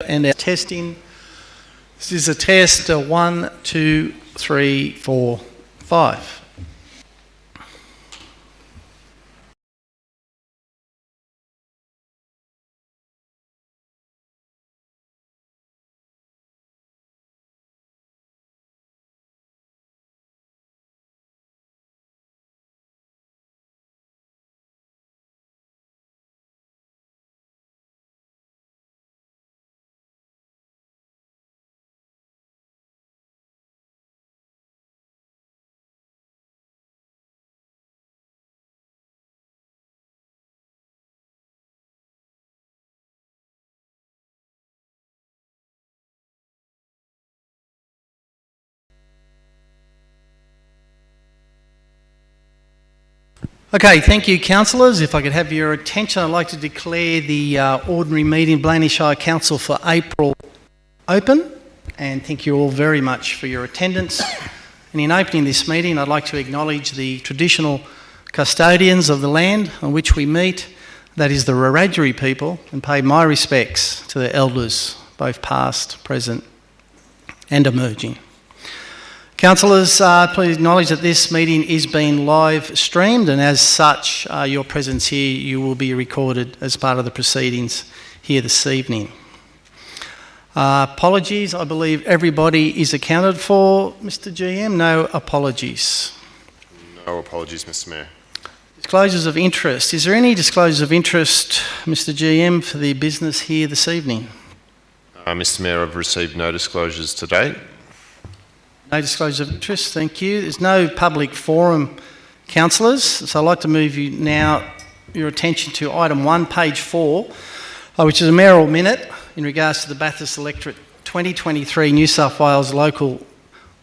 and our testing. This is a test 1, 2, 3, 4, 5. Okay, thank you, councillors. If I could have your attention, I'd like to declare the ordinary meeting of Blayney Shire Council for April open, and thank you all very much for your attendance. And in opening this meeting, I'd like to acknowledge the traditional custodians of the land on which we meet, that is the Wiradjuri people, and pay my respects to the elders, both past, present and emerging. Councillors, please acknowledge that this meeting is being live streamed, and as such, your presence here, you will be recorded as part of the proceedings here this evening. Apologies, I believe everybody is accounted for. Mr. GM, no apologies. No apologies, Mr. Mayor. Disclosures of interest. Is there any disclosures of interest, Mr. GM, for the business here this evening? Mr. Mayor, I've received no disclosures to date. No disclosure of interest, thank you. There's no public forum, councillors, so I'd like to move you now your attention to item 1, page 4, which is a mayoral minute in regards to the Bathurst Electorate 2023 New South Wales Local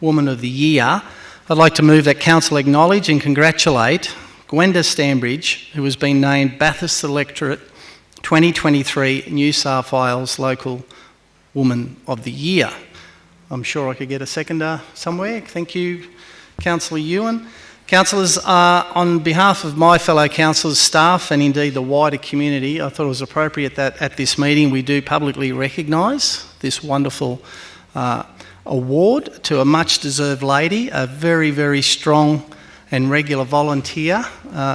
Woman of the Year. I'd like to move that council acknowledge and congratulate Gwenda Stanbridge, who has been named Bathurst Electorate 2023 New South Wales Local Woman of the Year. I'm sure I could get a seconder somewhere. Thank you, Councillor Ewan. Councillors, on behalf of my fellow councillors, staff and indeed the wider community, I thought it was appropriate that at this meeting we do publicly recognise this wonderful award to a much deserved lady, a very, very strong and regular volunteer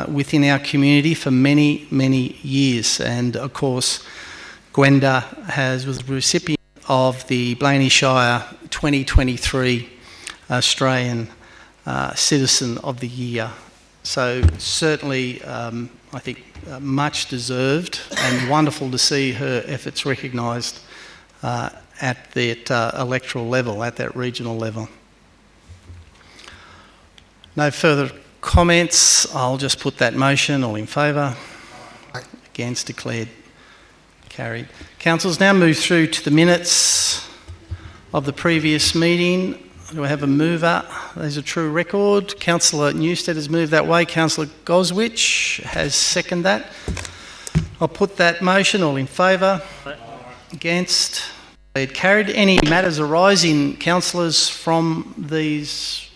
within our community for many, many years. And of course, Gwenda was the recipient of the Blayney Shire 2023 Australian Citizen of the Year. So certainly, I think, much deserved and wonderful to see her efforts recognised at that electoral level, at that regional level. No further comments. I'll just put that motion. All in favour? Against? Declared carried. Councillors, now move through to the minutes of the previous meeting. Do I have a mover? There's a true record. Councillor Newstead has moved that way. Councillor Goswich has seconded that. I'll put that motion. All in favour? Against? Carried. Any matters arising, councillors, from these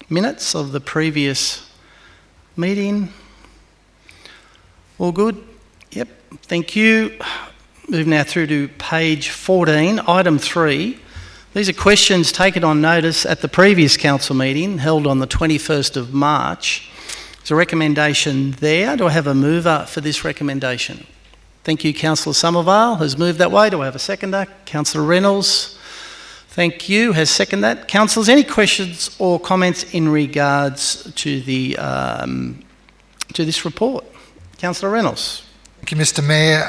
minutes of the previous meeting? All good? Yep. Thank you. Move now through to page 14, item 3. These are questions taken on notice at the previous council meeting held on the 21st of March. There's a recommendation there. Do I have a mover for this recommendation? Thank you. Councillor Somervale has moved that way. Do I have a seconder? Councillor Reynolds, thank you, has seconded that. Councillors, any questions or comments in regards to the to this report? Councillor Reynolds. Thank you, Mr. Mayor.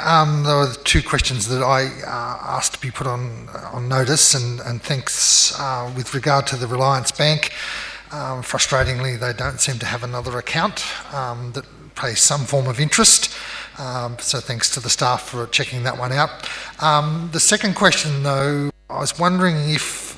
There were 2 questions that I asked to be put on notice, and thanks with regard to the Reliance Bank. Frustratingly, they don't seem to have another account that pays some form of interest. So thanks to the staff for checking that one out. The second question, though, I was wondering if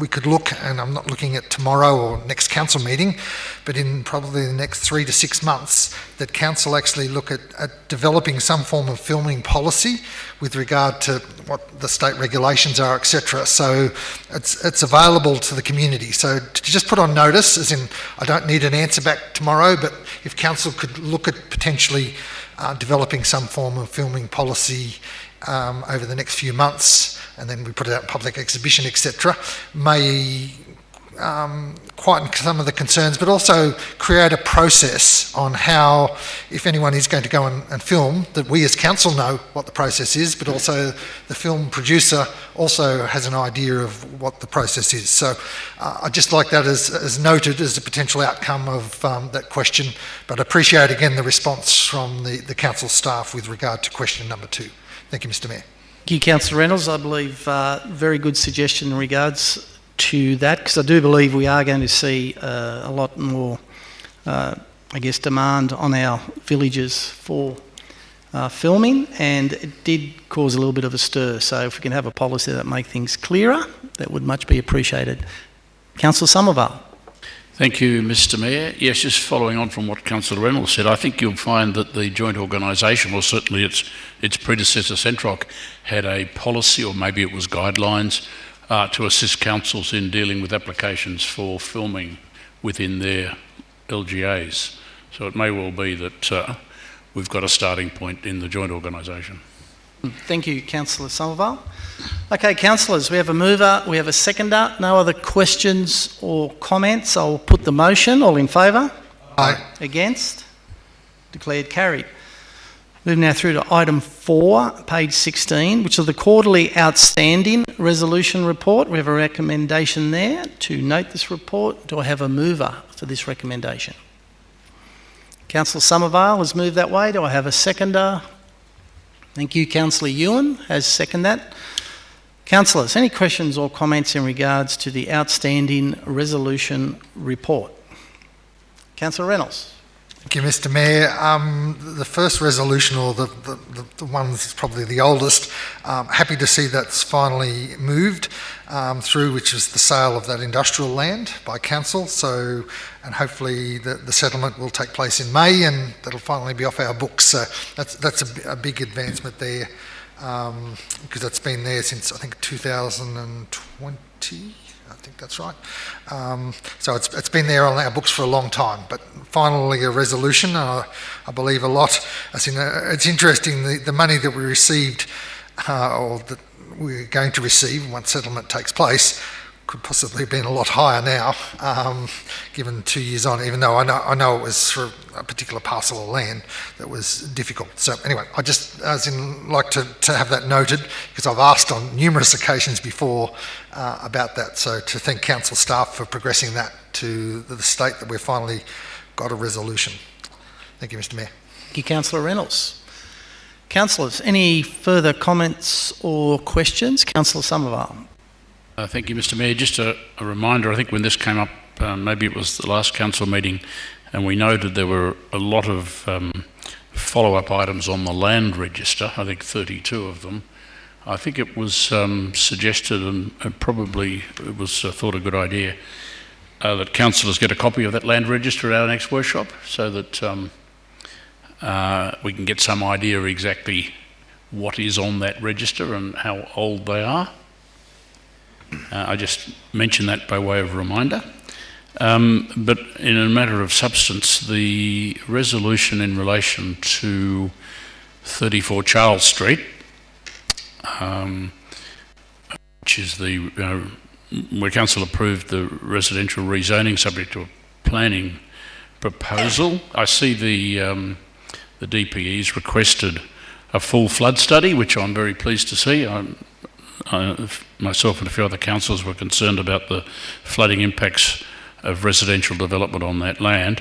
we could look, and I'm not looking at tomorrow or next council meeting, but in probably the next 3 to 6 months, that council actually look at developing some form of filming policy with regard to what the state regulations are, etc. So it's available to the community. So to just put on notice, as in I don't need an answer back tomorrow, but if council could look at potentially developing some form of filming policy over the next few months, and then we put it out in public exhibition, etc., may quieten some of the concerns, but also create a process on how, if anyone is going to go and film, that we as council know what the process is, but also the film producer also has an idea of what the process is. So I'd just like that as noted as a potential outcome of that question, but appreciate again the response from the council staff with regard to question number 2. Thank you, Mr. Mayor. Thank you, Councillor Reynolds. I believe very good suggestion in regards to that, because I do believe we are going to see a lot more, demand on our villages for filming, and it did cause a little bit of a stir. So if we can have a policy that make things clearer, that would much be appreciated. Councillor Somerville. Thank you, Mr. Mayor. Yes, just following on from what Councillor Reynolds said, I think you'll find that the joint organisation, or certainly its predecessor, Centroc, had a policy, or maybe it was guidelines, to assist councils in dealing with applications for filming within their LGAs. So it may well be that we've got a starting point in the joint organisation. Thank you, Councillor Somerville. Okay, councillors, we have a mover, we have a seconder. No other questions or comments. I'll put the motion. All in favour? Aye. Against? Declared carried. Moving now through to item 4, page 16, which is the quarterly outstanding resolution report. We have a recommendation there to note this report. Do I have a mover for this recommendation? Councillor Somerville has moved that way. Do I have a seconder? Thank you. Councillor Ewan has seconded that. Councillors, any questions or comments in regards to the outstanding resolution report? Councillor Reynolds. Thank you, Mr. Mayor. The first resolution, or the one that's probably the oldest, happy to see that's finally moved through, which is the sale of that industrial land by council. So, and hopefully the settlement will take place in May, and that'll finally be off our books. So that's a big advancement there, because that's been there since I think 2020. I think that's right. So it's been there on our books for a long time, but finally a resolution. I believe a lot. It's interesting, the money that we received, or that we're going to receive once settlement takes place, could possibly have been a lot higher now, given 2 years on, even though I know it was for a particular parcel of land that was difficult. So anyway, I just like to have that noted, because I've asked on numerous occasions before about that. So to thank council staff for progressing that to the state that we've finally got a resolution. Thank you, Mr. Mayor. Thank you, Councillor Reynolds. Councillors, any further comments or questions? Councillor Somerville. Thank you, Mr. Mayor. Just a reminder, I think when this came up, maybe it was the last council meeting, and we noted there were a lot of follow-up items on the land register, I think 32 of them. I think it was suggested, and probably it was thought a good idea, that councillors get a copy of that land register at our next workshop, so that we can get some idea exactly what is on that register and how old they are. I just mention that by way of reminder. But in a matter of substance, the resolution in relation to 34 Charles Street, which is where council approved the residential rezoning subject to a planning proposal. I see the DPE's requested a full flood study, which I'm very pleased to see. Myself and a few other councillors were concerned about the flooding impacts of residential development on that land.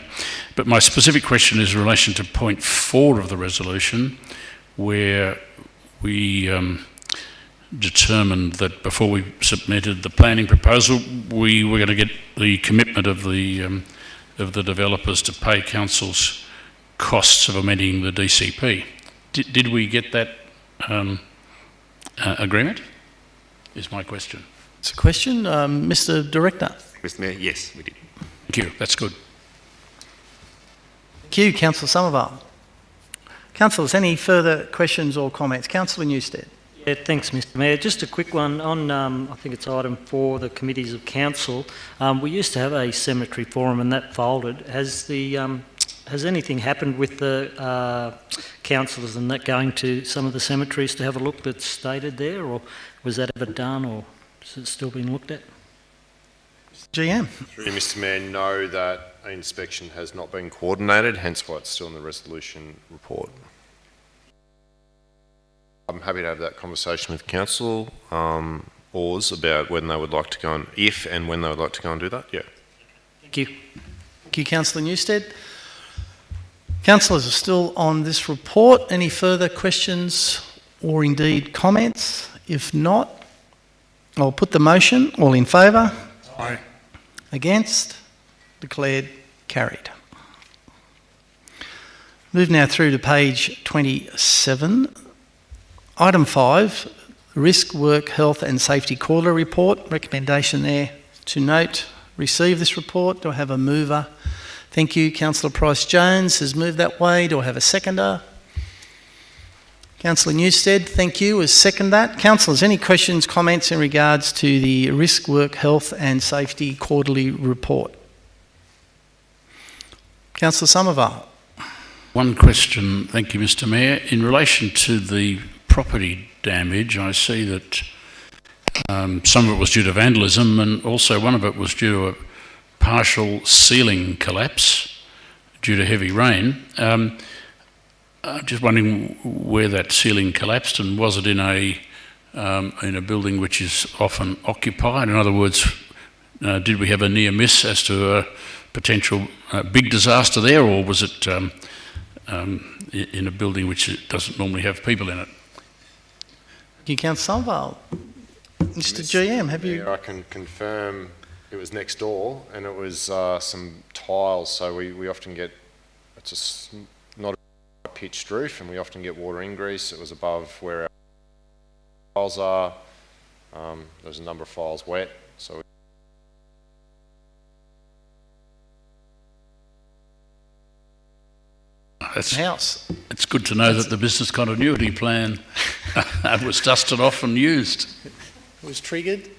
But my specific question is in relation to point 4 of the resolution, where we determined that before we submitted the planning proposal, we were going to get the commitment of the developers to pay council's costs of amending the DCP. Did we get that agreement? Is my question. It's a question. Mr. Director. Mr. Mayor, yes, we did. Thank you. That's good. Thank you, Councillor Somerville. Councillors, any further questions or comments? Councillor Newstead. Yeah, thanks, Mr. Mayor. Just a quick one on, I think it's item 4, the committees of council. We used to have a cemetery forum and that folded. Has the has anything happened with the councillors and that going to some of the cemeteries to have a look that's stated there, or was that ever done, or is it still being looked at? GM. Through you, Mr Mayor, know that an inspection has not been coordinated, hence why it's still in the resolution report. I'm happy to have that conversation with council Oars about when they would like to go and if and when they would like to go and do that. Yeah. Thank you. Thank you, Councillor Newstead. Councillors are still on this report. Any further questions or indeed comments? If not, I'll put the motion. All in favour? Aye. Against? Declared carried. Move now through to page 27. Item 5, Risk, Work, Health and Safety Quarterly Report. Recommendation there to note, receive this report. Do I have a mover? Thank you. Councillor Price-Jones has moved that way. Do I have a seconder? Councillor Newstead, thank you, has seconded that. Councillors, any questions, comments in regards to the Risk, Work, Health and Safety Quarterly Report? Councillor Somerville. One question, thank you, Mr Mayor. In relation to the property damage, I see that some of it was due to vandalism and also one of it was due to a partial ceiling collapse due to heavy rain. I'm just wondering where that ceiling collapsed, and was it in a building which is often occupied? In other words, did we have a near miss as to a potential big disaster there, or was it in a building which doesn't normally have people in it? Thank you, Councillor Somerville. Mr GM, have you... Yeah, I can confirm it was next door and it was some tiles, so we often get, it's not a pitched roof and we often get water ingress. It was above where our files are. There's a number of files wet, so house. It's good to know that the business continuity plan was dusted off and used. Was triggered.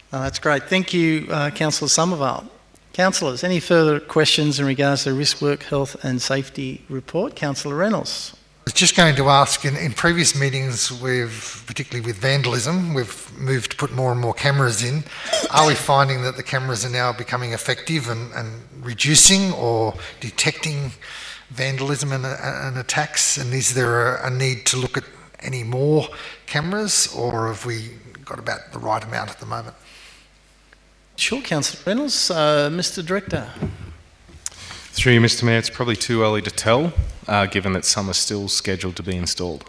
That's great. Thank you, Councillor Somerville. Councillors, any further questions in regards to the Risk, Work, Health and Safety Report? Councillor Reynolds. I was just going to ask, in previous meetings, particularly with vandalism, we've moved to put more and more cameras in. Are we finding that the cameras are now becoming effective and reducing or detecting vandalism and attacks? And is there a need to look at any more cameras, or have we got about the right amount at the moment? Sure, Councillor Reynolds. Mr Director. Through you, Mr Mayor, it's probably too early to tell, given that some are still scheduled to be installed.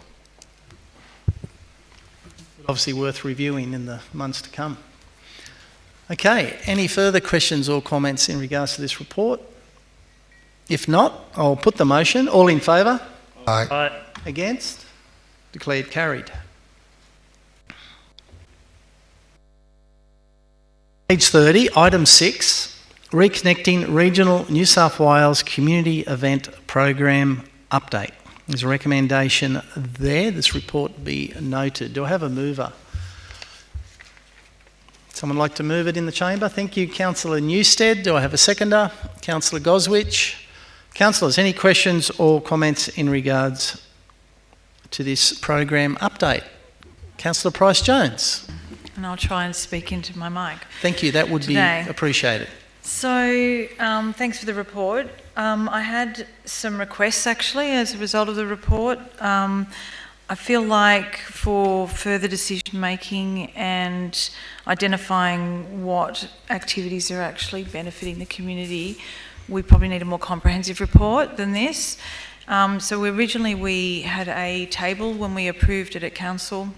Obviously worth reviewing in the months to come. Okay, any further questions or comments in regards to this report? If not, I'll put the motion. All in favour? Aye. Aye. Against? Declared carried. Page 30, item 6. Reconnecting Regional New South Wales Community Event Program Update. There's a recommendation there. This report be noted. Do I have a mover? Someone like to move it in the chamber? Thank you, Councillor Newstead. Do I have a seconder? Councillor Goswich. Councillors, any questions or comments in regards to this program update? Councillor Price-Jones. And I'll try and speak into my mic. Thank you. That would today. Be appreciated. So, thanks for the report. I had some requests actually as a result of the report. I feel like for further decision making and identifying what activities are actually benefiting the community, we probably need a more comprehensive report than this. So originally we had a table when we approved it at council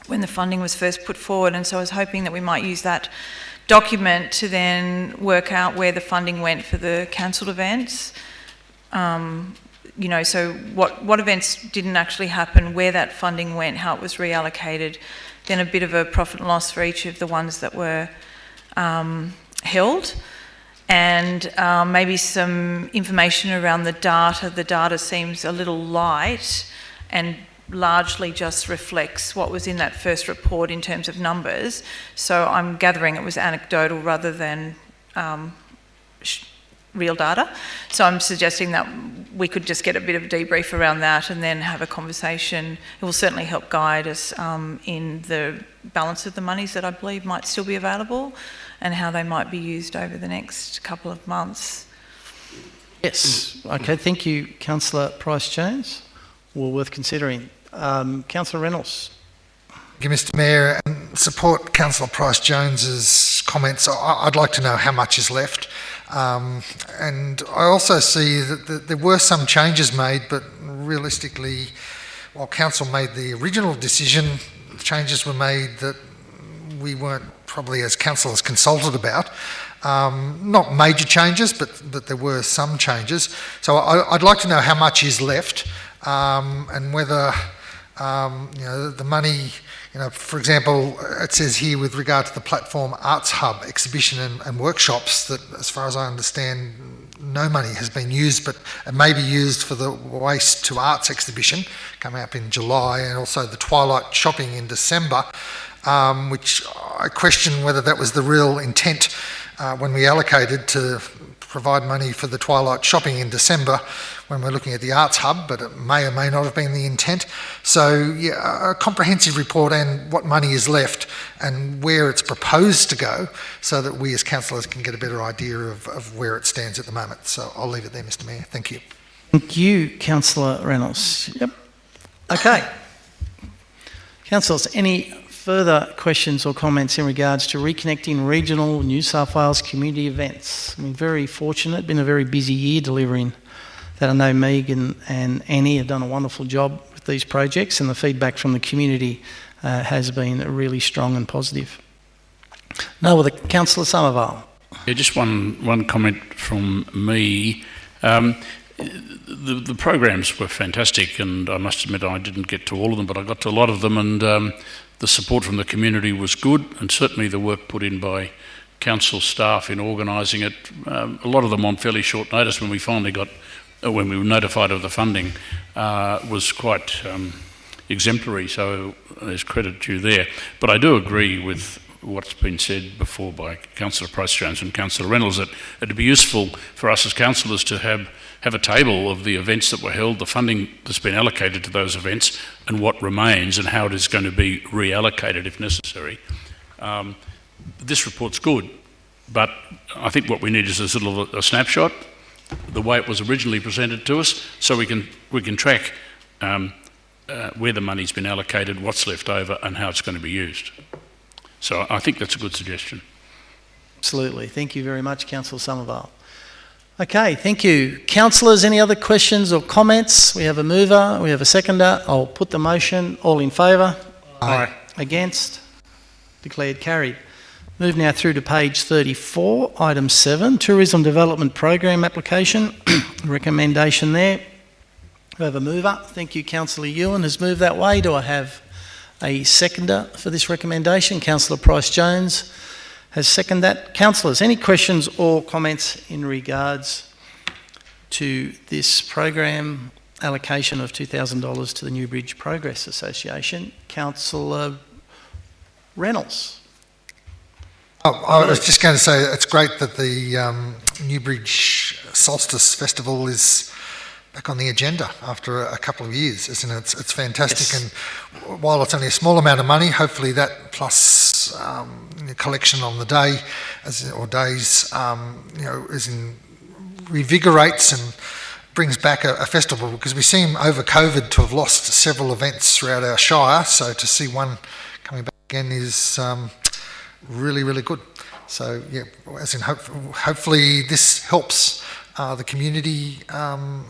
when the funding was first put forward, and so I was hoping that we might use that document to then work out where the funding went for the cancelled events. You know, so what events didn't actually happen, where that funding went, how it was reallocated, then a bit of a profit and loss for each of the ones that were held, and maybe some information around the data. The data seems a little light and largely just reflects what was in that first report in terms of numbers. So I'm gathering it was anecdotal rather than real data. So I'm suggesting that we could just get a bit of a debrief around that and then have a conversation. It will certainly help guide us in the balance of the monies that I believe might still be available and how they might be used over the next couple of months. Yes. Okay, thank you, Councillor Price-Jones. Well, worth considering. Councillor Reynolds. Thank you, Mr Mayor, and support Councillor Price-Jones's comments. I'd like to know how much is left. And I also see that there were some changes made, but realistically, while Council made the original decision, changes were made that we weren't probably as councillors consulted about. Not major changes, but there were some changes. So I'd like to know how much is left, and whether the money, for example, it says here with regard to the Platform Arts Hub exhibition and workshops that, as far as I understand, no money has been used, but it may be used for the Waste to Arts exhibition coming up in July, and also the Twilight Shopping in December, which I question whether that was the real intent when we allocated to provide money for the Twilight Shopping in December when we're looking at the Arts Hub, but it may or may not have been the intent. So, yeah, a comprehensive report and what money is left and where it's proposed to go, so that we as councillors can get a better idea of where it stands at the moment. So I'll leave it there, Mr Mayor. Thank you. Thank you, Councillor Reynolds. Yep. Okay. Councillors, any further questions or comments in regards to reconnecting regional New South Wales community events? We're very fortunate, been a very busy year delivering that. I know Megan and Annie have done a wonderful job with these projects, and the feedback from the community has been really strong and positive. No other. Councillor Somerville. Yeah, just one comment from me. The programs were fantastic, and I must admit I didn't get to all of them, but I got to a lot of them, and the support from the community was good, and certainly the work put in by council staff in organising it, a lot of them on fairly short notice when we finally when we were notified of the funding, was quite exemplary, so there's credit due there. But I do agree with what's been said before by Councillor Price-Jones and Councillor Reynolds, that it'd be useful for us as councillors to have a table of the events that were held, the funding that's been allocated to those events, and what remains, and how it is going to be reallocated if necessary. This report's good, but I think what we need is a sort of a snapshot, the way it was originally presented to us, so we can track where the money's been allocated, what's left over, and how it's going to be used. So I think that's a good suggestion. Absolutely. Thank you very much, Councillor Somerville. Okay, thank you. Councillors, any other questions or comments? We have a mover, we have a seconder. I'll put the motion. All in favour? Aye. Against? Declared carried. Move now through to page 34, item 7, Tourism Development Program application. Recommendation there. We have a mover. Thank you, Councillor Ewan has moved that way. Do I have a seconder for this recommendation? Councillor Price-Jones has seconded that. Councillors, any questions or comments in regards to this program allocation of $2,000 to the Newbridge Progress Association? Councillor Reynolds. I was just going to say it's great that the Newbridge Solstice Festival is back on the agenda after a couple of years, isn't it? It's fantastic, Yes. And while it's only a small amount of money, hopefully that plus collection on the day or days, revigorates and brings back a festival, because we seem over COVID to have lost several events throughout our shire. So to see one coming back again is really, really good. So yeah, as in hopefully this helps the community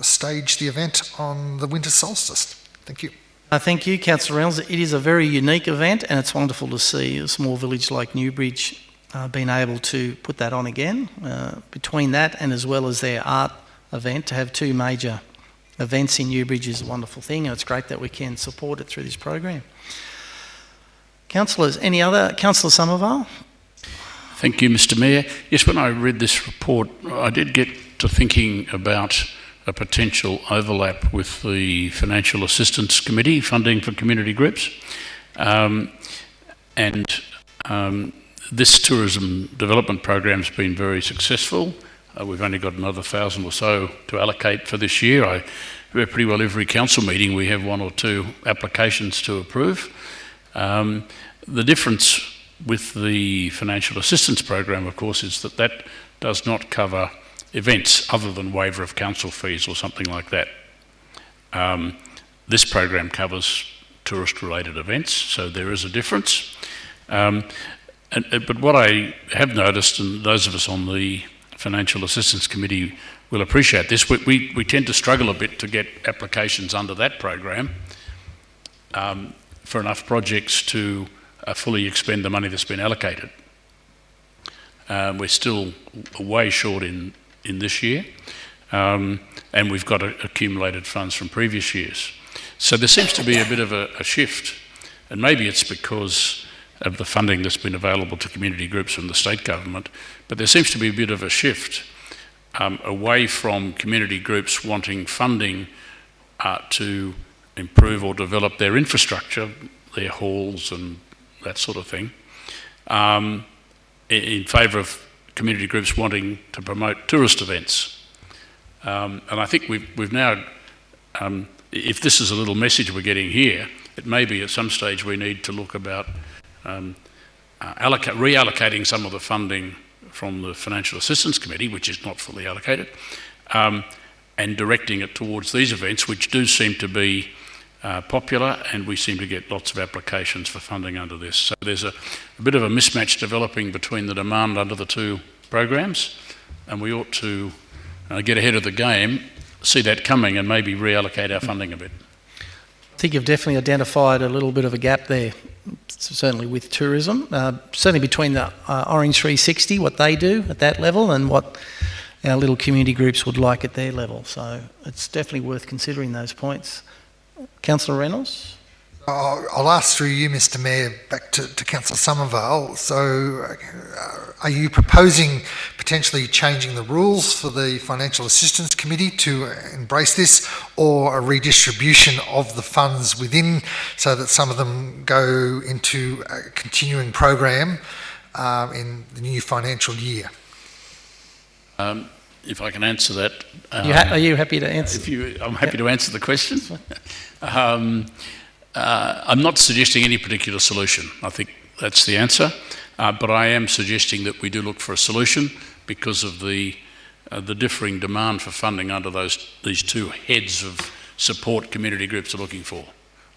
stage the event on the winter solstice. Thank you. Thank you, Councillor Reynolds. It is a very unique event, and it's wonderful to see a small village like Newbridge being able to put that on again. Between that and as well as their art event, to have two major events in Newbridge is a wonderful thing, and it's great that we can support it through this program. Councillors, any other? Councillor Somerville? Thank you, Mr Mayor. Yes, when I read this report, I did get to thinking about a potential overlap with the Financial Assistance Committee funding for community groups. This tourism development program has been very successful. We've only got another 1,000 or so to allocate for this year. Pretty well every council meeting we have one or two applications to approve. The difference with the financial assistance program, of course, is that that does not cover events other than waiver of council fees or something like that. This program covers tourist-related events, so there is a difference. But what I have noticed, and those of us on the Financial Assistance Committee will appreciate this, we tend to struggle a bit to get applications under that program for enough projects to fully expend the money that's been allocated. We're still way short in this year, and we've got accumulated funds from previous years. So there seems to be a bit of a shift, and maybe it's because of the funding that's been available to community groups from the state government, but there seems to be a bit of a shift away from community groups wanting funding to improve or develop their infrastructure, their halls and that sort of thing, in favour of community groups wanting to promote tourist events. And I think we've now, if this is a little message we're getting here, it may be at some stage we need to look about reallocating some of the funding from the Financial Assistance Committee, which is not fully allocated, and directing it towards these events, which do seem to be popular, and we seem to get lots of applications for funding under this. So there's a bit of a mismatch developing between the demand under the two programs, and we ought to get ahead of the game, see that coming, and maybe reallocate our funding a bit. I think you've definitely identified a little bit of a gap there, certainly with tourism, certainly between the Orange 360, what they do at that level, and what our little community groups would like at their level. So it's definitely worth considering those points. Councillor Reynolds? I'll ask through you, Mr Mayor, back to Councillor Somervale. So are you proposing potentially changing the rules for the Financial Assistance Committee to embrace this, or a redistribution of the funds within so that some of them go into a continuing program in the new financial year? If I can answer that. Are you happy to answer? I'm happy to answer the question. I'm not suggesting any particular solution. I think that's the answer. But I am suggesting that we do look for a solution because of the differing demand for funding under these two heads of support community groups are looking for.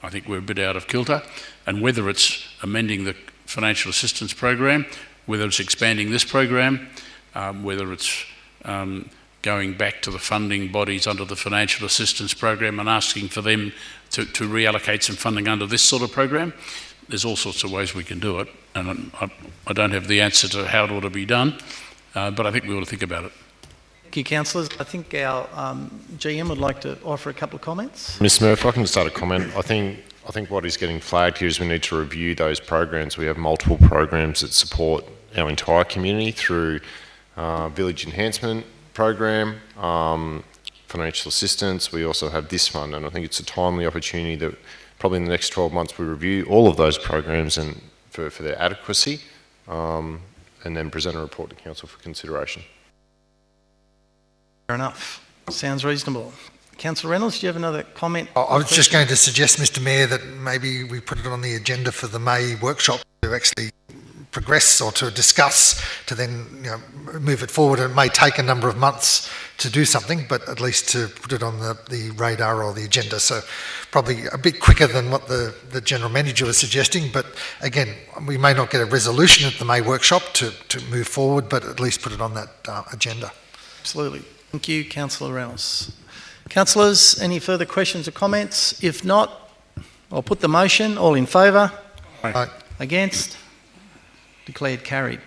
I think we're a bit out of kilter, and whether it's amending the financial assistance program, whether it's expanding this program, whether it's going back to the funding bodies under the financial assistance program and asking for them to reallocate some funding under this sort of program. There's all sorts of ways we can do it, and I don't have the answer to how it ought to be done, but I think we ought to think about it. Thank you, councillors. I think our GM would like to offer a couple of comments. Mr Mayor, if I can just add a comment, I think what is getting flagged here is we need to review those programs. We have multiple programs that support our entire community through village enhancement program, financial assistance. We also have this fund, and I think it's a timely opportunity that probably in the next 12 months we review all of those programs and for their adequacy, and then present a report to council for consideration. Fair enough. Sounds reasonable. Councillor Reynolds, do you have another comment? I was just going to suggest, Mr Mayor, that maybe we put it on the agenda for the May workshop to actually progress or to discuss, to then move it forward. It may take a number of months to do something, but at least to put it on the radar or the agenda. So probably a bit quicker than what the General Manager was suggesting, but again, we may not get a resolution at the May workshop to move forward, but at least put it on that agenda. Absolutely. Thank you, Councillor Reynolds. Councillors, any further questions or comments? If not, I'll put the motion. All in favour? Aye. Against? Declared carried.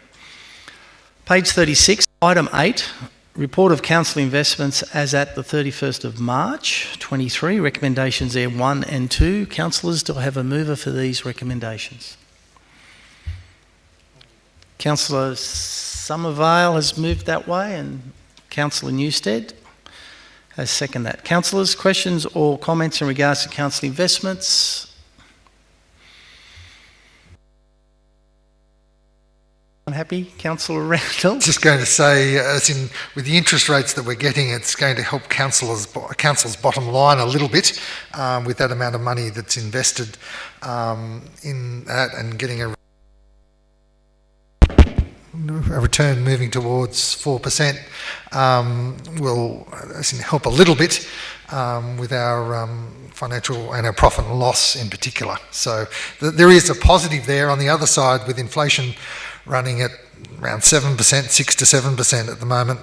Page 36, item 8, report of council investments as at the 31st of March 23, recommendations there 1 and 2. Councillors, do I have a mover for these recommendations? Councillor Somervale has moved that way, and Councillor Newstead has seconded that. Councillors, questions or comments in regards to council investments? Unhappy? Councillor Reynolds? Just going to say, as in with the interest rates that we're getting, it's going to help council's bottom line a little bit with that amount of money that's invested in that and getting a return moving towards 4% will as in help a little bit with our financial and our profit and loss in particular. So there is a positive there. On the other side, with inflation running at around 7%, 6 to 7% at the moment,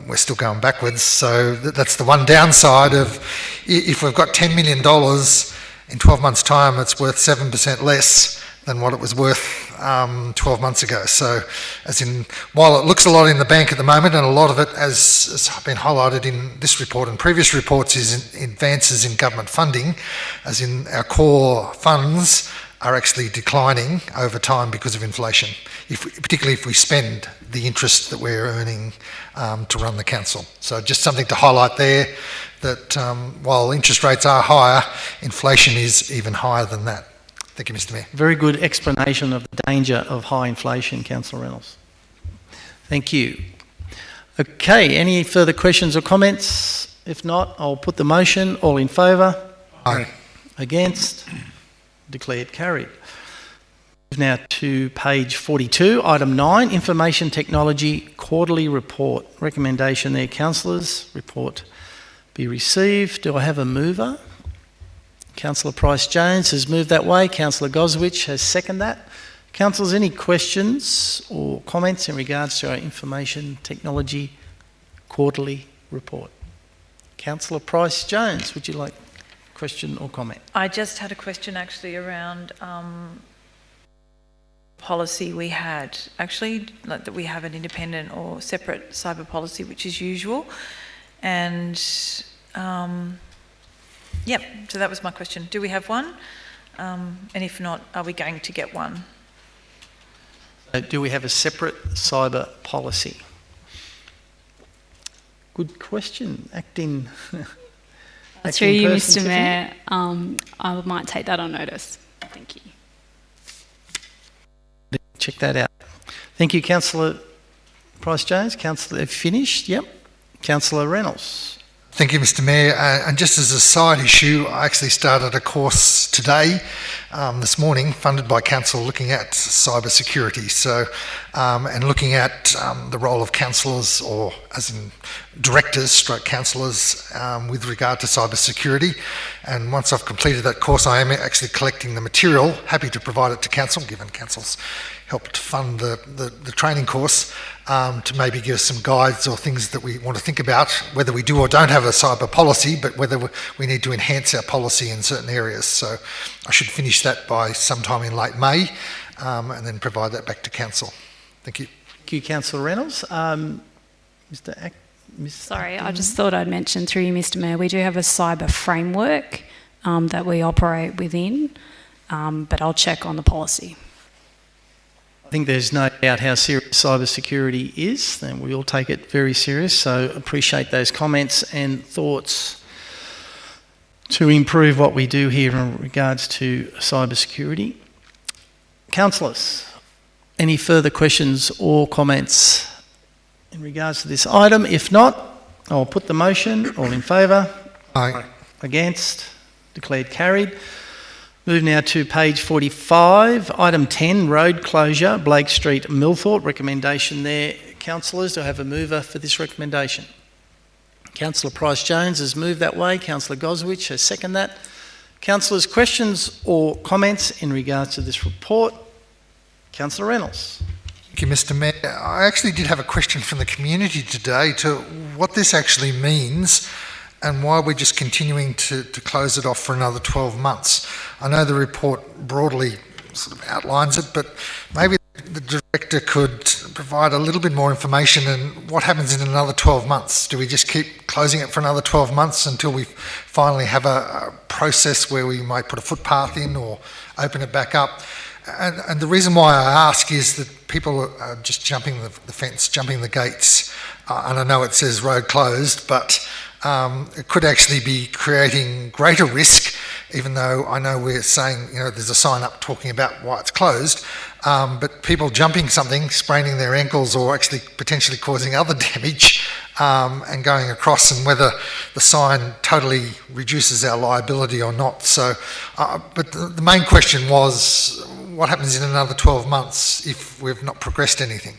we're still going backwards. So that's the one downside of if we've got $10 million in 12 months' time, it's worth 7% less than what it was worth 12 months ago. So, as in, while it looks a lot in the bank at the moment, and a lot of it, as has been highlighted in this report and previous reports, is in advances in government funding, as in our core funds are actually declining over time because of inflation, particularly if we spend the interest that we're earning to run the council. So just something to highlight there, that while interest rates are higher, inflation is even higher than that. Thank you, Mr. Mayor. Very good explanation of the danger of high inflation, Councillor Reynolds. Thank you. Okay, any further questions or comments? If not, I'll put the motion. All in favour? Aye. Against? Declared carried. Now to page 42, item 9, Information Technology Quarterly Report. Recommendation there, councillors. Report be received. Do I have a mover? Councillor Price-Jones has moved that way. Councillor Goswich has seconded that. Councillors, any questions or comments in regards to our Information Technology Quarterly Report? Councillor Price-Jones, would you like a question or comment? I just had a question actually around policy we had. Actually, like that we have an independent or separate cyber policy, which is usual. And yep, so that was my question. Do we have one? And if not, are we going to get one? Do we have a separate cyber policy? Good question. Acting Through you, person, Mr. Tiffany? Mayor, I might take that on notice. Thank you. Check that out. Thank you, Councillor Price-Jones. Councillor, finished? Yep. Councillor Reynolds. Thank you, Mr. Mayor. And just as a side issue, I actually started a course today, this morning, funded by council, looking at cyber security. So, and looking at the role of councillors, or as in directors, stroke councillors, with regard to cyber security. And once I've completed that course, I am actually collecting the material. Happy to provide it to council, given council's helped fund the training course, to maybe give us some guides or things that we want to think about, whether we do or don't have a cyber policy, but whether we need to enhance our policy in certain areas. So I should finish that by sometime in late May, and then provide that back to council. Thank you. Thank you, Councillor Reynolds. Sorry, I just thought I'd mention through you, Mr. Mayor, we do have a cyber framework that we operate within, but I'll check on the policy. I think there's no doubt how serious cyber security is, and we all take it very serious, so appreciate those comments and thoughts to improve what we do here in regards to cyber security. Councillors, any further questions or comments in regards to this item? If not, I'll put the motion. All in favour? Aye. Against? Declared carried. Move now to page 45, item 10, road closure, Blake Street, Millthorpe. Recommendation there. Councillors, do I have a mover for this recommendation? Councillor Price-Jones has moved that way. Councillor Goswich has seconded that. Councillors, questions or comments in regards to this report? Councillor Reynolds. Thank you, Mr. Mayor. I actually did have a question from the community today to what this actually means and why we're just continuing to close it off for another 12 months. I know the report broadly sort of outlines it, but maybe the director could provide a little bit more information and what happens in another 12 months. Do we just keep closing it for another 12 months until we finally have a process where we might put a footpath in or open it back up? And the reason why I ask is that people are just jumping the fence, jumping the gates, and I know it says road closed, but it could actually be creating greater risk even though I know we're saying, there's a sign up talking about why it's closed, but people jumping something, spraining their ankles or actually potentially causing other damage and going across, and whether the sign totally reduces our liability or not. So, but the main question was, what happens in another 12 months if we've not progressed anything?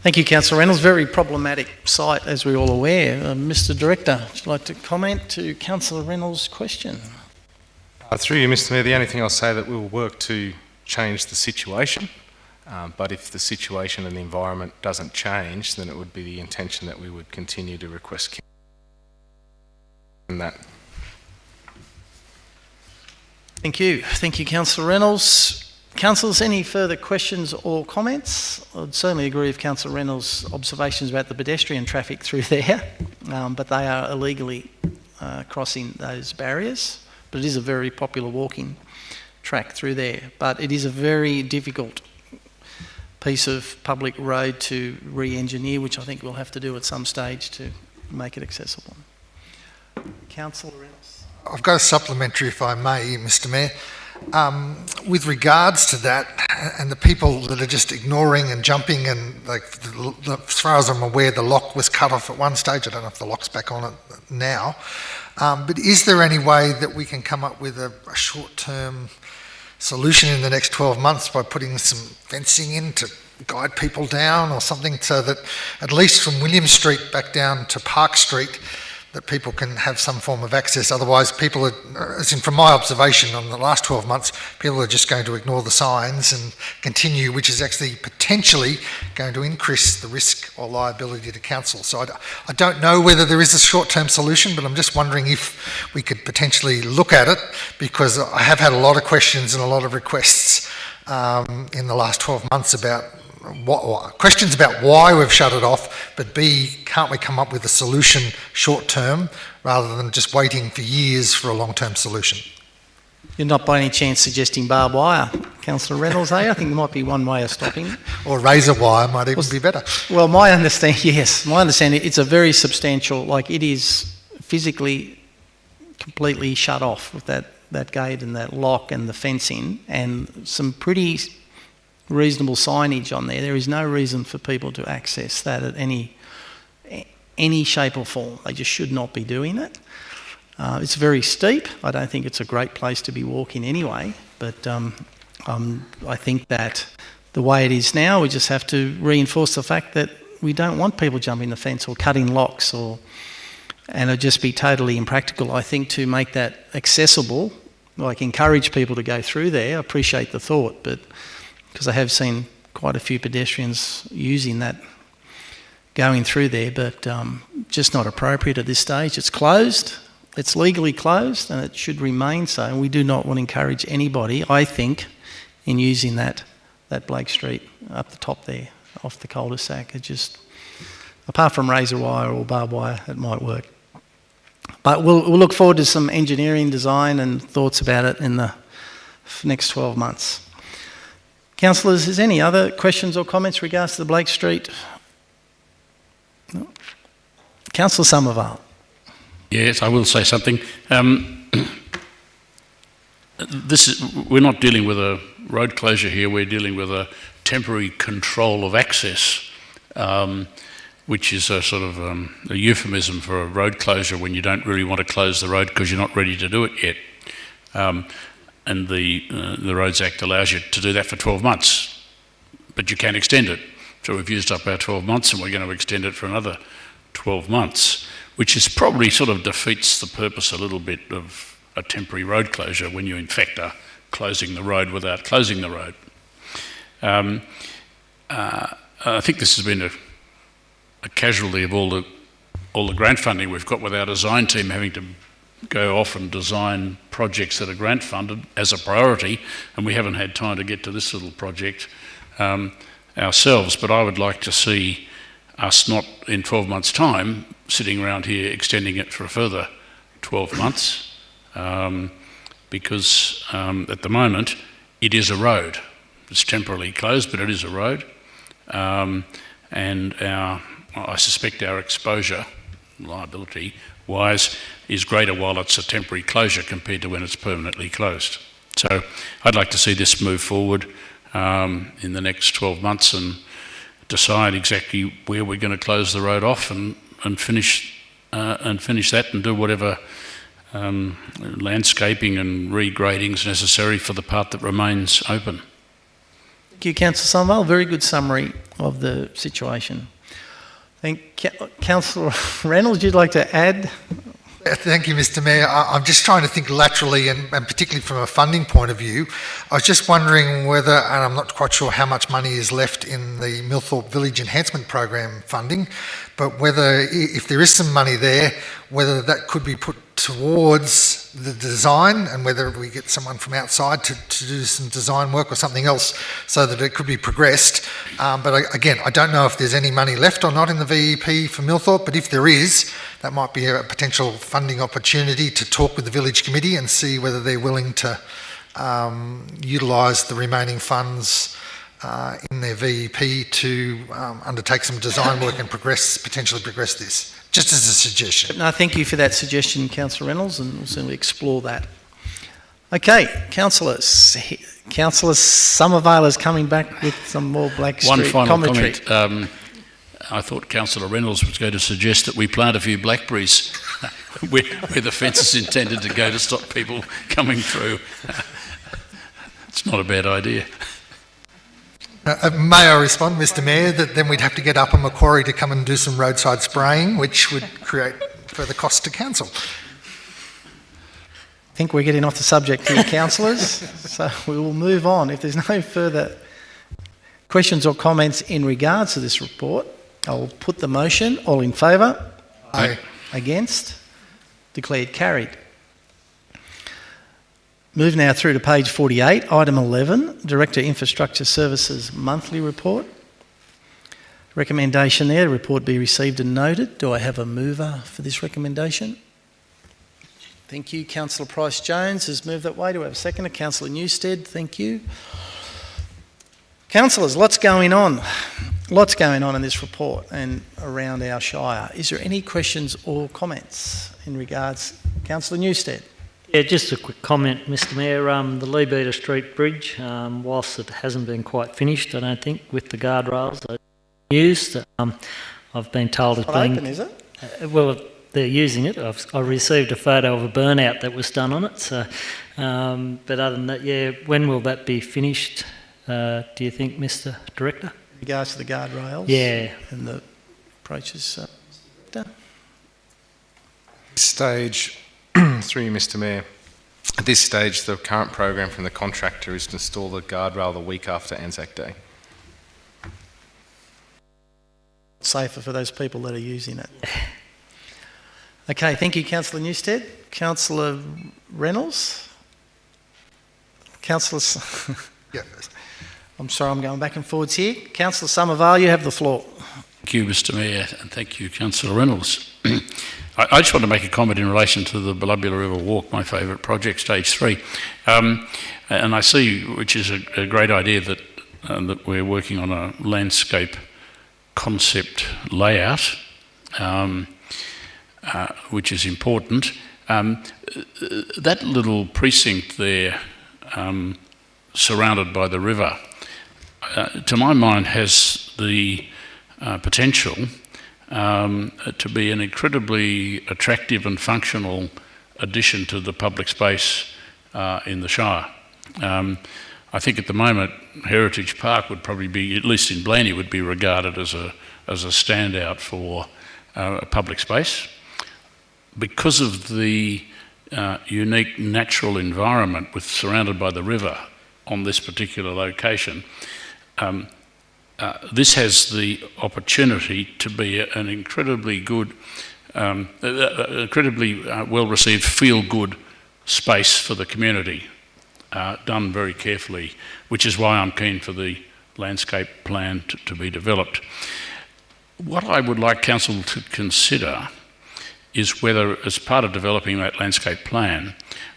Thank you, Councillor Reynolds. Very problematic site, as we're all aware. Mr Director, would you like to comment to Councillor Reynolds' question? Through you, Mr Mayor, the only thing I'll say that we will work to change the situation, but if the situation and the environment doesn't change, then it would be the intention that we would continue to request that. Thank you. Thank you, Councillor Reynolds. Councillors, any further questions or comments? I'd certainly agree with Councillor Reynolds' observations about the pedestrian traffic through there, but they are illegally crossing those barriers. But it is a very popular walking track through there. But it is a very difficult piece of public road to re-engineer, which I think we'll have to do at some stage to make it accessible. Councillor Reynolds. I've got a supplementary, if I may, Mr Mayor. With regards to that, and the people that are just ignoring and jumping, and as far as I'm aware, the lock was cut off at one stage. I don't know if the lock's back on it now. But is there any way that we can come up with a short-term solution in the next 12 months by putting some fencing in to guide people down or something, so that at least from William Street back down to Park Street, that people can have some form of access? Otherwise, people are, as in from my observation on the last 12 months, people are just going to ignore the signs and continue, which is actually potentially going to increase the risk or liability to council. So I don't know whether there is a short-term solution, but I'm just wondering if we could potentially look at it, because I have had a lot of questions and a lot of requests in the last 12 months about questions about why we've shut it off, but B, can't we come up with a solution short term rather than just waiting for years for a long-term solution? You're not by any chance suggesting barbed wire, Councillor Reynolds, I think there might be one way of stopping it. Or razor wire might even be better. Well, my understanding, it's a very substantial, it is physically completely shut off with that gate and that lock and the fencing, and some pretty reasonable signage on there. There is no reason for people to access that at any shape or form. They just should not be doing it. It's very steep. I don't think it's a great place to be walking anyway, but I think that the way it is now, we just have to reinforce the fact that we don't want people jumping the fence or cutting locks, and it'd just be totally impractical, I think, to make that accessible. Encourage people to go through there. I appreciate the thought, but because I have seen quite a few pedestrians using that, going through there, but just not appropriate at this stage. It's closed, it's legally closed, and it should remain so. And we do not want to encourage anybody, I think, in using that Blake Street up the top there, off the cul-de-sac. It just, apart from razor wire or barbed wire, it might work. But we'll look forward to some engineering design and thoughts about it in the next 12 months. Councillors, is any other questions or comments regards to the Blake Street? No. Councillor Somerville. Yes, I will say something. We're not dealing with a road closure here, we're dealing with a temporary control of access, which is a sort of a euphemism for a road closure when you don't really want to close the road because you're not ready to do it yet. And the Roads Act allows you to do that for 12 months, but you can't extend it. So we've used up our 12 months and we're going to extend it for another 12 months, which is probably sort of defeats the purpose a little bit of a temporary road closure when you in fact are closing the road without closing the road. I think this has been a casualty of all the grant funding we've got, with our design team having to go off and design projects that are grant funded as a priority, and we haven't had time to get to this little project ourselves. But I would like to see us not in 12 months' time sitting around here extending it for a further 12 months, because at the moment it is a road. It's temporarily closed, but it is a road, and I suspect our exposure liability-wise is greater while it's a temporary closure compared to when it's permanently closed. So I'd like to see this move forward in the next 12 months and decide exactly where we're going to close the road off and finish that and do whatever landscaping and regrading is necessary for the part that remains open. Thank you, Councillor Somerville. Very good summary of the situation. Councillor Reynolds, you'd like to add? Thank you, Mr. Mayor. I'm just trying to think laterally and particularly from a funding point of view. I was just wondering whether, and I'm not quite sure how much money is left in the Millthorpe Village Enhancement Program funding, but whether, if there is some money there, whether that could be put towards the design and whether we get someone from outside to do some design work or something else so that it could be progressed. But again, I don't know if there's any money left or not in the VEP for Millthorpe, but if there is, that might be a potential funding opportunity to talk with the village committee and see whether they're willing to utilise the remaining funds in their VEP to undertake some design work and potentially progress this, just as a suggestion. No, thank you for that suggestion, Councillor Reynolds, and we'll certainly explore that. Okay, councillors. Councillor Somerville is coming back with some more Black Street One final commentary. comment. I thought Councillor Reynolds was going to suggest that we plant a few blackberries where the fence is intended to go to stop people coming through. It's not a bad idea. May I respond, Mr. Mayor, that then we'd have to get Upper Macquarie to come and do some roadside spraying, which would create further costs to council. I think we're getting off the subject here, councillors, so we will move on. If there's no further questions or comments in regards to this report, I'll put the motion. All in favour? Aye. Against? Declared carried. Move now through to page 48, item 11, Director Infrastructure Services Monthly Report. Recommendation there, the report be received and noted. Do I have a mover for this recommendation? Thank you. Councillor Price-Jones has moved that way. Do I have a seconder? Councillor Newstead, thank you. Councillors, lots going on. Lots going on in this report and around our shire. Is there any questions or comments in regards? Councillor Newstead. Yeah, just a quick comment, Mr. Mayor. The Leabeater Street Bridge, whilst it hasn't been quite finished, I don't think, with the guardrails that are used, I've been told it's Not being... open, is it? Well, they're using it. I received a photo of a burnout that was done on it. So, but other than that, yeah, when will that be finished, do you think, Mr. Director? In regards to the guardrails? Yeah. And the approaches? Stage, through you, Mr. Mayor. At this stage, the current program from the contractor is to install the guardrail the week after Anzac Day. Safer for those people that are using it. Okay, thank you, Councillor Newstead. Councillor Reynolds? Councillor... Yeah. I'm sorry, I'm going back and forwards here. Councillor Somerville, you have the floor. Thank you, Mr. Mayor, and thank you, Councillor Reynolds. I just want to make a comment in relation to the Belubula River Walk, my favourite project, stage 3. And I see, which is a great idea, that that we're working on a landscape concept layout, which is important. That little precinct there, surrounded by the river, to my mind has the potential to be an incredibly attractive and functional addition to the public space in the Shire. I think at the moment Heritage Park would probably be, at least in Blayney, would be regarded as a standout for public space. Because of the unique natural environment surrounded by the river on this particular location, this has the opportunity to be an incredibly good, incredibly well-received feel-good space for the community, done very carefully, which is why I'm keen for the landscape plan to be developed. What I would like Council to consider is whether, as part of developing that landscape plan,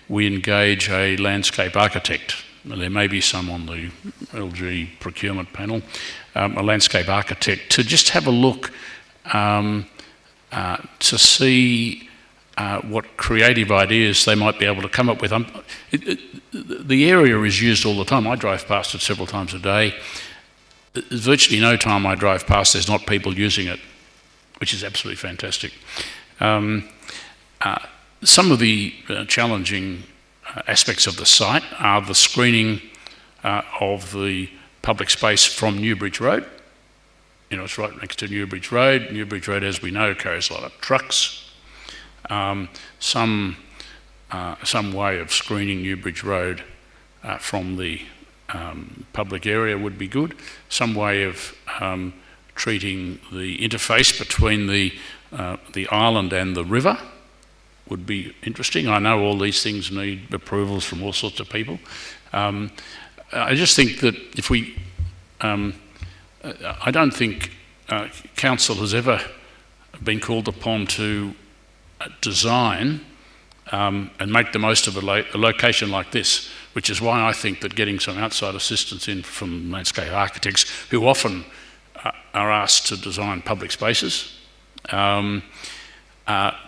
we engage a landscape architect. There may be some on the LG procurement panel, a landscape architect, to just have a look to see what creative ideas they might be able to come up with. The area is used all the time. I drive past it several times a day. There's virtually no time I drive past there's not people using it, which is absolutely fantastic. Some of the challenging aspects of the site are the screening of the public space from Newbridge Road. You know, it's right next to Newbridge Road. Newbridge Road, as we know, carries a lot of trucks. Some way of screening Newbridge Road from the public area would be good. Some way of treating the interface between the island and the river would be interesting. I know all these things need approvals from all sorts of people. I just think that if we, I don't think council has ever been called upon to design and make the most of a location like this, which is why I think that getting some outside assistance in from landscape architects who often are asked to design public spaces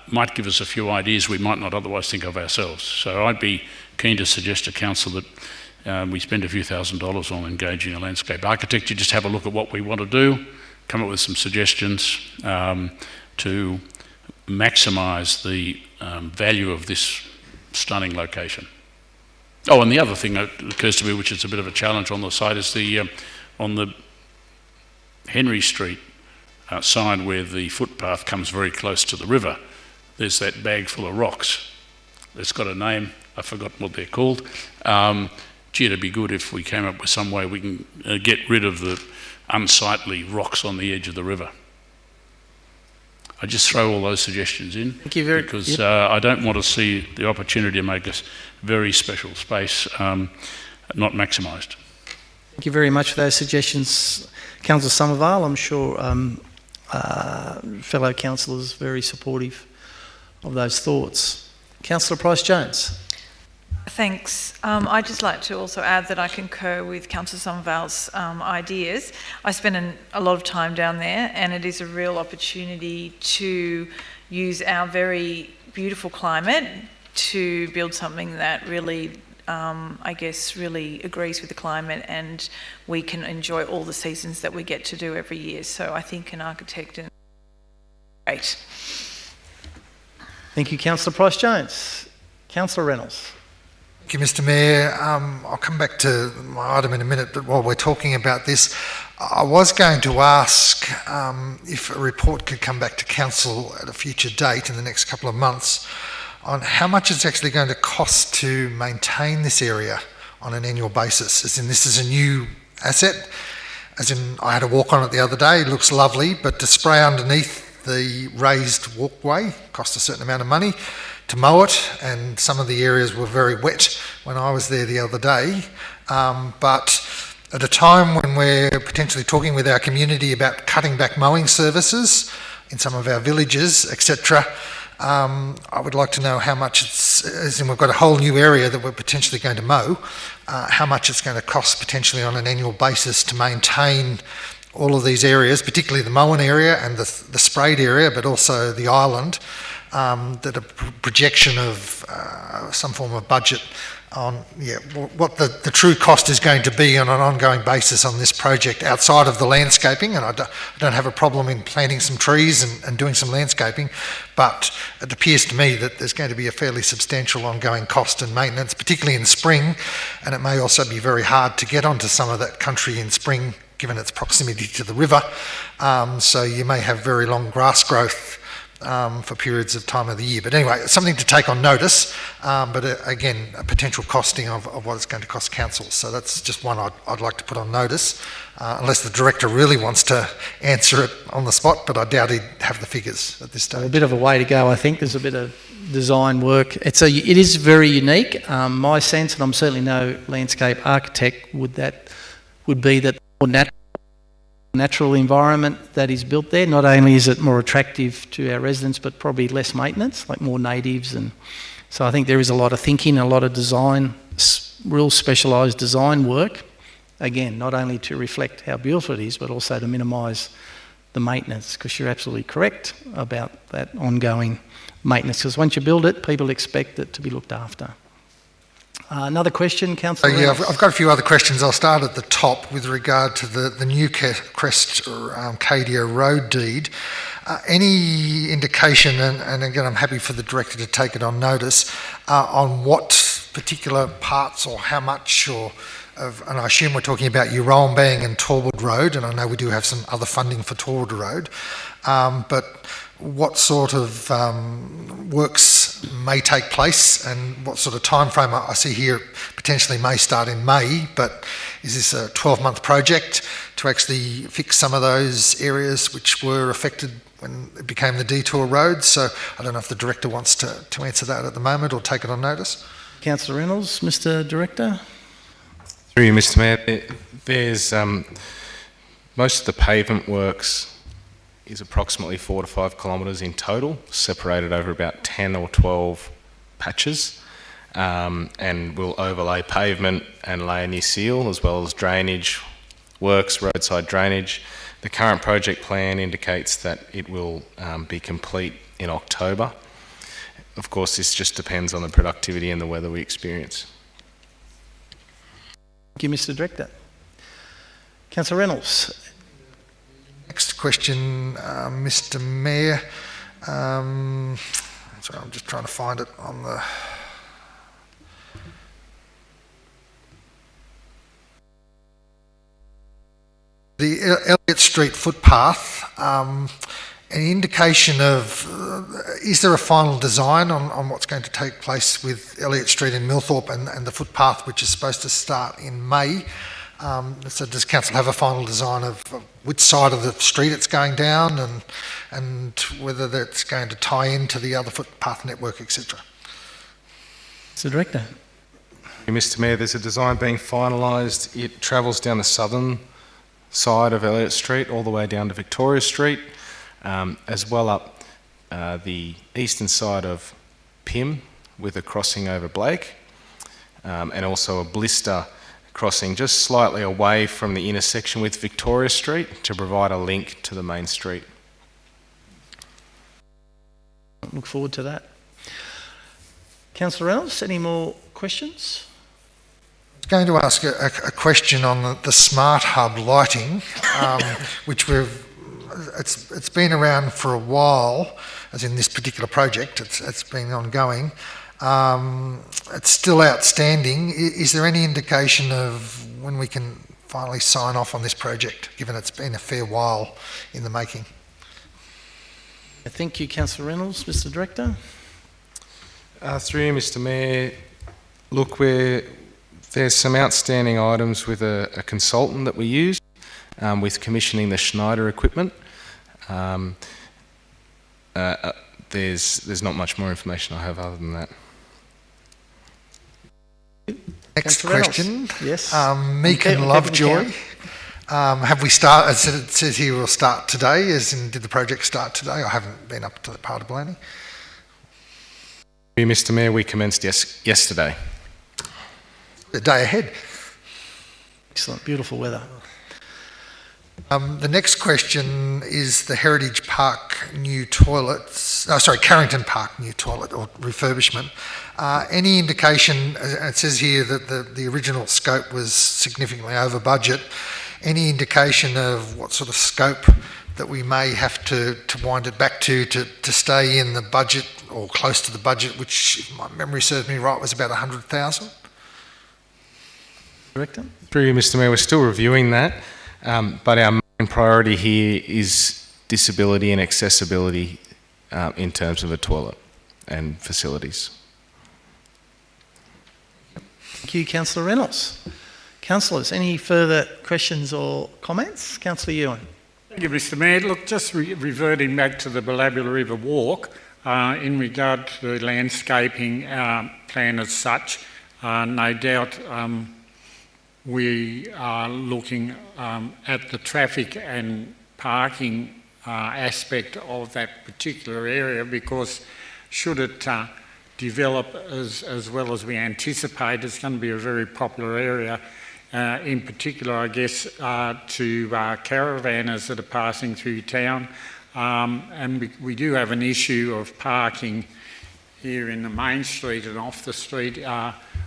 might give us a few ideas we might not otherwise think of ourselves. So I'd be keen to suggest to council that we spend a few $1,000s on engaging a landscape architect to just have a look at what we want to do, come up with some suggestions to maximise the value of this stunning location. Oh, and the other thing that occurs to me, which is a bit of a challenge on the site, is the on the Henry Street side where the footpath comes very close to the river. There's that bag full of rocks. It's got a name. I've forgotten what they're called. Gee, it'd be good if we came up with some way we can get rid of the unsightly rocks on the edge of the river. I just throw all those suggestions in. Thank you very much. Because I don't want to see the opportunity to make a very special space not maximised. Thank you very much for those suggestions, Councillor Somervale. I'm sure fellow councillors are very supportive of those thoughts. Councillor Price-Jones. Thanks. I'd just like to also add that I concur with Councillor Somervale's ideas. I spend a lot of time down there, and it is a real opportunity to use our very beautiful climate to build something that really, I guess, really agrees with the climate, and we can enjoy all the seasons that we get to do every year. So I think an architect and great. Thank you, Councillor Price-Jones. Councillor Reynolds. Thank you, Mr. Mayor. I'll come back to my item in a minute, but while we're talking about this, I was going to ask if a report could come back to council at a future date in the next couple of months on how much it's actually going to cost to maintain this area on an annual basis. As in, this is a new asset. As in, I had a walk on it the other day. It looks lovely, but to spray underneath the raised walkway cost a certain amount of money. To mow it, and some of the areas were very wet when I was there the other day. But at a time when we're potentially talking with our community about cutting back mowing services in some of our villages, etc., I would like to know how much it's, as in we've got a whole new area that we're potentially going to mow, how much it's going to cost potentially on an annual basis to maintain all of these areas, particularly the mown area and the sprayed area, but also the island. That a projection of some form of budget on what the true cost is going to be on an ongoing basis on this project outside of the landscaping. And I don't have a problem in planting some trees and doing some landscaping, but it appears to me that there's going to be a fairly substantial ongoing cost and maintenance, particularly in spring, and it may also be very hard to get onto some of that country in spring given its proximity to the river. So you may have very long grass growth for periods of time of the year. But anyway, something to take on notice, but again, a potential costing of what it's going to cost council. So that's just one I'd like to put on notice, unless the director really wants to answer it on the spot, but I doubt he'd have the figures at this stage. A bit of a way to go, I think. There's a bit of design work. It is very unique. My sense, and I'm certainly no landscape architect, would be that more natural environment that is built there. Not only is it more attractive to our residents, but probably less maintenance, like more natives. And so I think there is a lot of thinking, a lot of design, real specialised design work. Again, not only to reflect how beautiful it is, but also to minimise the maintenance, because you're absolutely correct about that ongoing maintenance, because once you build it, people expect it to be looked after. Another question, Councillor Yeah, Reynolds? I've got a few other questions. I'll start at the top with regard to the Newcrest Cadia Road deed. Any indication, and again I'm happy for the Director to take it on notice, on what particular parts or how much and I assume we're talking about Eurowambang and Torwood Road, and I know we do have some other funding for Torwood Road, but what sort of works may take place and what sort of time frame? I see here potentially may start in May, but is this a 12-month project to actually fix some of those areas which were affected when it became the detour road? So I don't know if the Director wants to answer that at the moment or take it on notice. Councillor Reynolds, Mr Director? Through you, Mr Mayor, there's most of the pavement works is approximately 4 to 5 kilometres in total, separated over about 10 or 12 patches, and we'll overlay pavement and lay a new seal, as well as drainage works, roadside drainage. The current project plan indicates that it will be complete in October. Of course, this just depends on the productivity and the weather we experience. Thank you, Mr Director. Councillor Reynolds? Next question, Mr Mayor. Sorry, I'm just trying to find it on the Elliott Street footpath. An indication of, is there a final design on what's going to take place with Elliott Street in Millthorpe and the footpath which is supposed to start in May? So does Council have a final design of which side of the street it's going down and whether that's going to tie into the other footpath network, etc.? Mr Director? Mr Mayor, there's a design being finalised. It travels down the southern side of Elliott Street all the way down to Victoria Street, as well up the eastern side of Pym with a crossing over Blake, and also a blister crossing just slightly away from the intersection with Victoria Street to provide a link to the main street. Look forward to that. Councillor Reynolds, any more questions? I was going to ask a question on the smart hub lighting, which it's been around for a while, as in this particular project, it's been ongoing. It's still outstanding. Is there any indication of when we can finally sign off on this project, given it's been a fair while in the making? Thank you, Councillor Reynolds. Mr Director? Through you, Mr Mayor, look, there's some outstanding items with a consultant that we use with commissioning the Schneider equipment. There's not much more information I have other than that. Next Councillor question. Reynolds. Yes. Meek and Lovejoy. Have we started? It says here we'll start today, as in did the project start today? I haven't been up to the part of Blayney. Mr Mayor, we commenced yesterday. The day ahead. Excellent, beautiful weather. The next question is the Heritage Park new toilets, Carrington Park new toilet or refurbishment. Any indication, it says here that the original scope was significantly over budget. Any indication of what sort of scope that we may have to wind it back to stay in the budget or close to the budget, which, if my memory serves me right, was about 100,000? Director? Through you, Mr Mayor, we're still reviewing that, but our main priority here is disability and accessibility in terms of a toilet and facilities. Thank you, Councillor Reynolds. Councillors, any further questions or comments? Councillor Ewan. Thank you, Mr Mayor. Look, just reverting back to the Ballabula River Walk, in regard to the landscaping plan as such, no doubt we are looking at the traffic and parking aspect of that particular area, because should it develop as well as we anticipate, it's going to be a very popular area. in particular, I guess, to caravanners that are passing through town. And we do have an issue of parking here in the main street and off the street,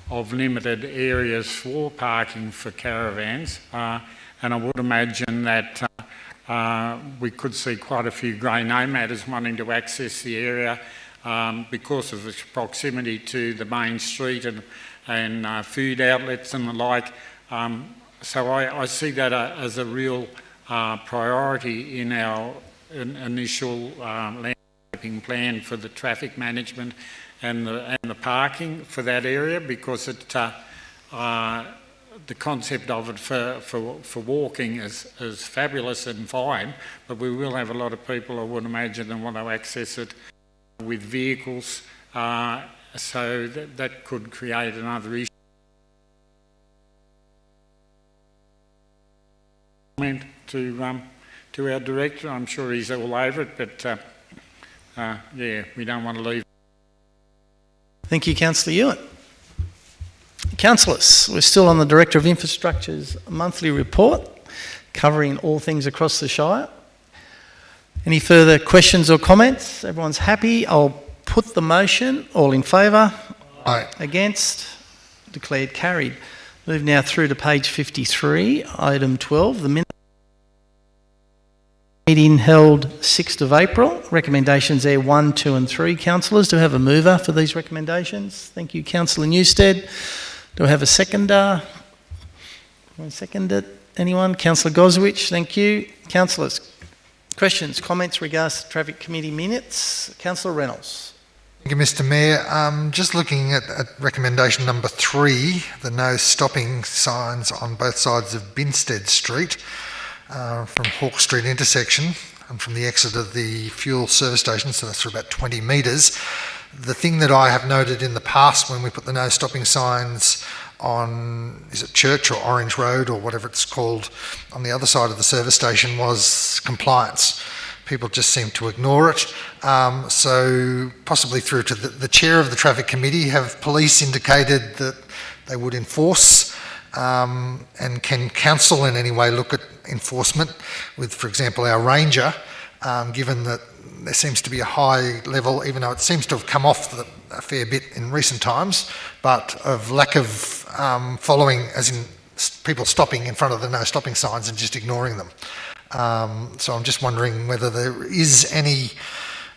of limited areas for parking for caravans. And I would imagine that we could see quite a few grey nomaders wanting to access the area because of its proximity to the main street and food outlets and the like. So I see that as a real priority in our initial landscaping plan for the traffic management and the parking for that area, because it the concept of it for walking is fabulous and fine, but we will have a lot of people, I would imagine, that want to access it with vehicles, so that could create another issue. Comment to our director, I'm sure he's all over it, but yeah, we don't want to leave. Thank you, Councillor Ewan. Councillors, we're still on the Director of Infrastructure's monthly report, covering all things across the Shire. Any further questions or comments? Everyone's happy? I'll put the motion. All in favour? Aye. Against? Declared carried. Move now through to page 53, item 12, the minute meeting held 6th of April. Recommendations there 1, 2 and 3. Councillors, do I have a mover for these recommendations? Thank you, Councillor Newstead. Do I have a seconder? Anyone second it? Anyone? Councillor Goswich, thank you. Councillors, questions, comments regards to Traffic Committee minutes? Councillor Reynolds. Thank you, Mr Mayor. Just looking at recommendation number 3, the no stopping signs on both sides of Binstead Street from Hawke Street intersection and from the exit of the fuel service station, so that's for about 20 metres. The thing that I have noted in the past when we put the no stopping signs on, is it Church or Orange Road or whatever it's called, on the other side of the service station, was compliance. People just seem to ignore it. So possibly through to the chair of the traffic committee, have police indicated that they would enforce, and can council in any way look at enforcement with, for example, our ranger, given that there seems to be a high level, even though it seems to have come off a fair bit in recent times, but of lack of following, as in people stopping in front of the no stopping signs and just ignoring them. So I'm just wondering whether there is any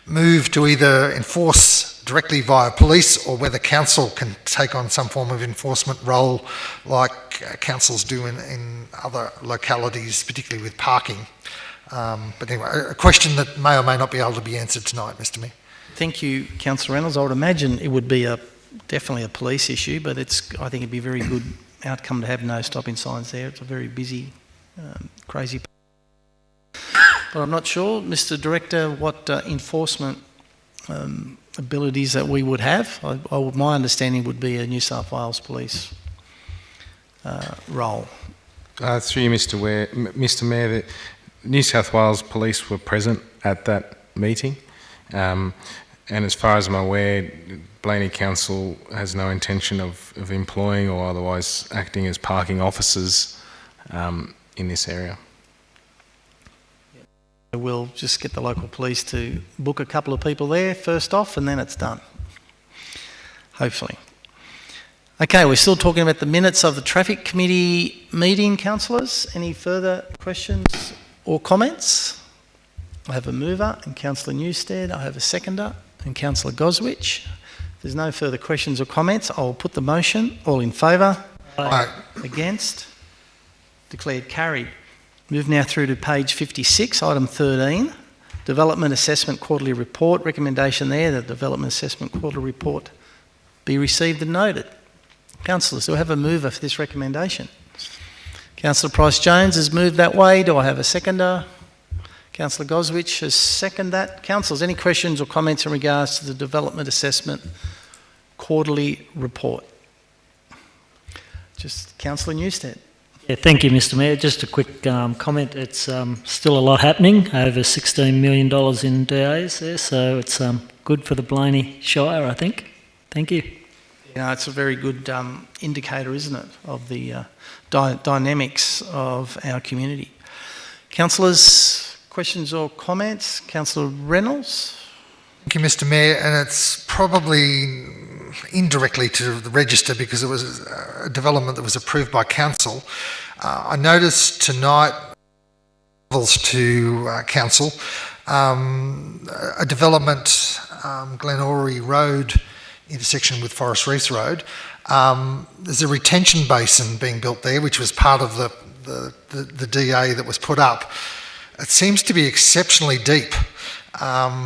move to either enforce directly via police, or whether council can take on some form of enforcement role like councils do in other localities, particularly with parking. But anyway, a question that may or may not be able to be answered tonight, Mr Mayor. Thank you, Councillor Reynolds. I would imagine it would be definitely a police issue, but I think it'd be a very good outcome to have no stopping signs there. It's a very busy, crazy. But I'm not sure, Mr Director, what enforcement abilities that we would have. My understanding would be a New South Wales Police role. Through you, Mr Mayor, the New South Wales Police were present at that meeting, and as far as I'm aware, Blayney Council has no intention of employing or otherwise acting as parking officers in this area. We'll just get the local police to book a couple of people there first off, and then it's done. Hopefully. Okay, we're still talking about the minutes of the Traffic Committee meeting, councillors. Any further questions or comments? I have a mover and Councillor Newstead. I have a seconder and Councillor Goswich. If there's no further questions or comments, I'll put the motion. All in favour? Aye. Against? Declared carried. Move now through to page 56, item 13, Development Assessment Quarterly Report. Recommendation there that Development Assessment Quarterly Report be received and noted. Councillors, do I have a mover for this recommendation? Councillor Price-Jones has moved that way. Do I have a seconder? Councillor Goswich has seconded that. Councillors, any questions or comments in regards to the Development Assessment Quarterly Report? Just Councillor Newstead. Yeah, thank you, Mr Mayor. Just a quick comment. It's still a lot happening, over $16 million in DAs there, so it's good for the Blayney Shire, I think. Thank you. You know, it's a very good indicator, isn't it, of the dynamics of our community. Councillors, questions or comments? Councillor Reynolds? Thank you, Mr. Mayor, and it's probably indirectly to the register because it was a development that was approved by council. I noticed tonight to council a development, Glenorrey Road intersection with Forest Reefs Road. There's a retention basin being built there, which was part of the DA that was put up. It seems to be exceptionally deep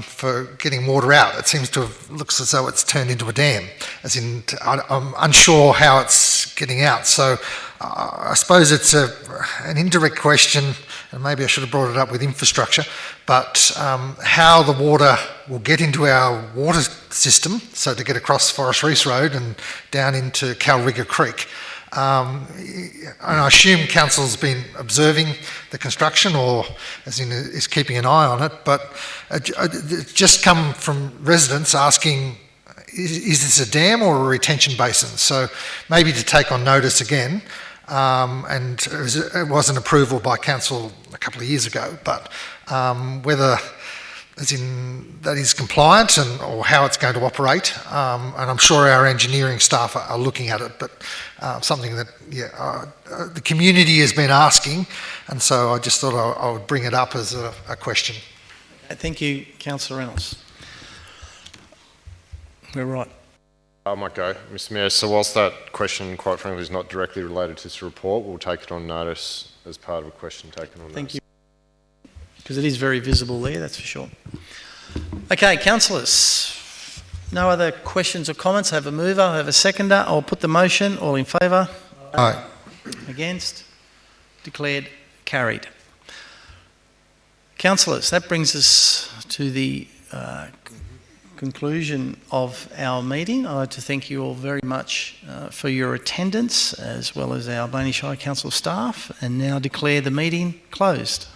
for getting water out. It seems to have, looks as though it's turned into a dam, as in I'm unsure how it's getting out. So I suppose it's an indirect question, and maybe I should have brought it up with infrastructure, but how the water will get into our water system, so to get across Forest Reefs Road and down into Calrigger Creek. And I assume council's been observing the construction, or as in is keeping an eye on it, but it's just come from residents asking, is this a dam or a retention basin? So maybe to take on notice again, and it was an approval by council a couple of years ago, but whether as in that is compliant or how it's going to operate, and I'm sure our engineering staff are looking at it, but something that the community has been asking, and so I just thought I would bring it up as a question. Thank you, Councillor Reynolds. We're right. I might go, Mr. Mayor. So whilst that question, quite frankly, is not directly related to this report, we'll take it on notice as part of a question taken on notice. Thank you. Because it is very visible there, that's for sure. Okay, councillors, no other questions or comments? I have a mover, I have a seconder. I'll put the motion. All in favour? Aye. Against? Declared carried. Councillors, that brings us to the conclusion of our meeting. I'd like to thank you all very much for your attendance, as well as our Blayney Shire Council staff, and now declare the meeting closed.